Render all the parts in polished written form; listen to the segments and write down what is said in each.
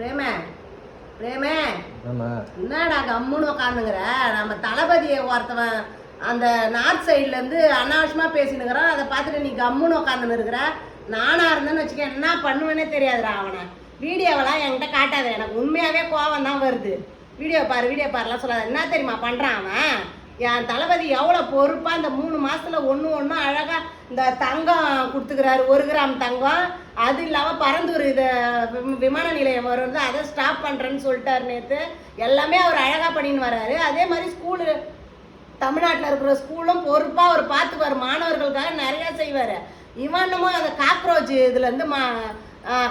பிரேமே பிரேமே என்னடா கம்முன்னு உட்காந்துங்கிற? நம்ம தளபதியை ஒருத்தவன் அந்த நார்த் சைட்லேருந்து அனாவசியமாக பேசினுக்கிறான். அதை பார்த்துட்டு நீ கம்முன்னு உட்காந்துன்னு இருக்கிற. நானாக இருந்தேன்னு வச்சுக்க என்ன பண்ணுவேன்னே தெரியாதுடா. அவனை வீடியோவெல்லாம் என்கிட்ட காட்டாத, எனக்கு உண்மையாகவே கோவம் தான் வருது. வீடியோ பாருலாம் சொல்லாத. என்ன தெரியுமா பண்ணுறான் அவன்? என் தளபதி எவ்வளோ பொறுப்பாக இந்த 3 மாதத்தில் ஒன்று அழகாக இந்த தங்கம் கொடுத்துக்கிறாரு, 1 கிராம் தங்கம். அது இல்லாமல் பரந்தூர் இது விமான நிலையம் வரும், அதை ஸ்டாப் பண்ணுறேன்னு சொல்லிட்டாரு நேற்று. எல்லாமே அவர் அழகாக பண்ணின்னு வர்றாரு. அதே மாதிரி ஸ்கூலு தமிழ்நாட்டில் இருக்கிற ஸ்கூலும் பொறுப்பாக அவர் பார்த்துக்குவார், மாணவர்களுக்காக நிறையா செய்வார். இவனுமும் அந்த காக்ரோச் இதுலேருந்து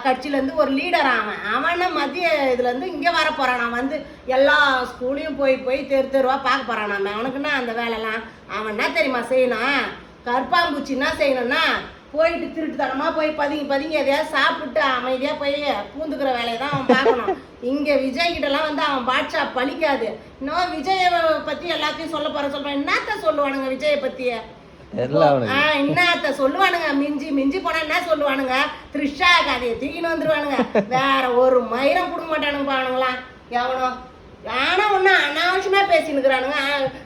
கட்சியிலேருந்து ஒரு லீடர் அவனை மத்திய இதுலேருந்து இங்கே வர போகிறான். நான் வந்து எல்லா ஸ்கூலையும் போய் தெருவாக பார்க்க போகிறான். அவனுக்குன்னா அந்த வேலைலாம் அவன் என்ன தெரியுமா செய்யணும்? கற்பாம்பூச்சி என்ன செய்யணும்னா போயிட்டு திருட்டுத்தனமாக போய் பதுங்கி எதையாவது சாப்பிட்டு அமைதியாக போய் பூந்துக்கிற வேலையை தான் அவன் பார்க்கணும். இங்கே விஜய் கிட்டலாம் வந்து அவன் பாட்ஷா பழிக்காது. இன்னும் விஜயை பற்றி எல்லாத்தையும் சொல்கிறேன். என்னத்த சொல்லுவானுங்க விஜயை பற்றிய? என்னத்த சொல்லுவானுங்க? மிஞ்சி போனா என்ன சொல்லுவானுங்க? த்ரிஷா கதையை தூக்கின்னு வந்துருவானுங்க. வேற ஒரு மயிரம் கொடுக்க மாட்டானுங்க பாவனுங்களாம். எவனோ ஆனா ஒண்ணு அனாவசியமா பேசினுக்கிறானுங்க.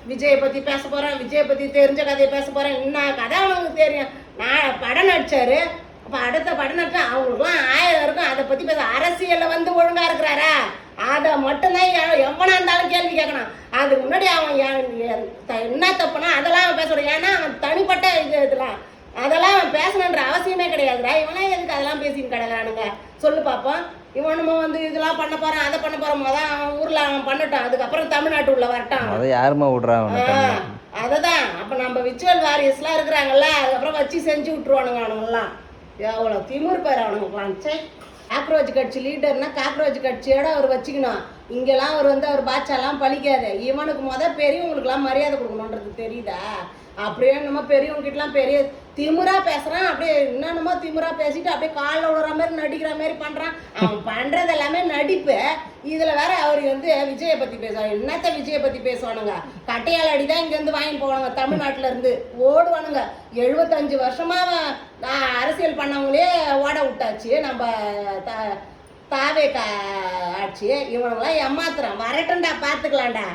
விஜயை பத்தி பேச போறேன், விஜயை பத்தி தெரிஞ்ச கதையை பேச போறேன். என்ன கதை அவனுக்கு தெரியும்? நான் படம் நடிச்சாரு, அப்ப அடுத்த படம் நடிச்சா அவங்களுக்குலாம் 1000 இருக்கும். அதை பத்தி பேச அரசியல்ல வந்து ஒழுங்கா இருக்கிறாரா? அதை மட்டும்தான் எவனா இருந்தாலும் கேள்வி கேட்கணும். அதுக்கு முன்னாடி அவன் என்ன தப்புனா அதெல்லாம் அவன் பேசணும். ஏன்னா அவன் தனிப்பட்ட இதெல்லாம் அதெல்லாம் அவன் பேசணுன்ற அவசியமே கிடையாதுடா. இவனா எதுக்கு அதெல்லாம் பேசின்னு கிடக்குறானுங்க சொல்லு பார்ப்போம். இவனுமோ வந்து இதெல்லாம் பண்ண போறான், அதை பண்ண போறோம். அதான் அவன் ஊர்ல அவன் பண்ணட்டான், அதுக்கப்புறம் தமிழ்நாட்டு உள்ள வரட்டான். அதை யாருமா விடுறான்? அததான் அப்ப நம்ம விச்சுவல் வாரியர்ஸ்லாம் இருக்கிறாங்கல்ல, அதுக்கப்புறம் வச்சு செஞ்சு விட்டுருவானுங்க அவனுங்கெல்லாம். எவ்வளோ திமிர் பேர் அவனுங்கலாம். சே, காக்ரோச் கட்சி லீடர்னா காக்ரோச் கட்சியோட அவர் வச்சுக்கணும். இங்கெல்லாம் அவர் வந்து அவர் பாட்சாலாம் பழிக்காது. இவனுக்கு பெரியவங்களுக்குலாம் மரியாதை கொடுக்கணுன்றது தெரியுதா? அப்படியே நம்ம பெரியவங்ககிட்டலாம் பெரிய திமுறா பேசுறான். அப்படியே என்னென்னமோ திமுறா பேசிட்டு அப்படியே காலில் விடுற மாதிரி நடிக்கிற மாதிரி பண்றான். அவன் பண்றது எல்லாமே நடிப்பு. இதுல வேற அவர் வந்து விஜயை பத்தி பேசுவாங்க. என்னத்த விஜயை பத்தி பேசுவானுங்க? கட்டையால் அடிதான் இங்க இருந்து வாங்கி போவானுங்க. தமிழ்நாட்டுல இருந்து ஓடுவானுங்க. 75 வருஷமா அரசியல் பண்ணவங்களே ஓட விட்டாச்சு நம்ம தாவே ஆட்சி. இவனுங்களாம் ஏமாத்துறான். வரட்டும்டா, பார்த்துக்கலாம்டா.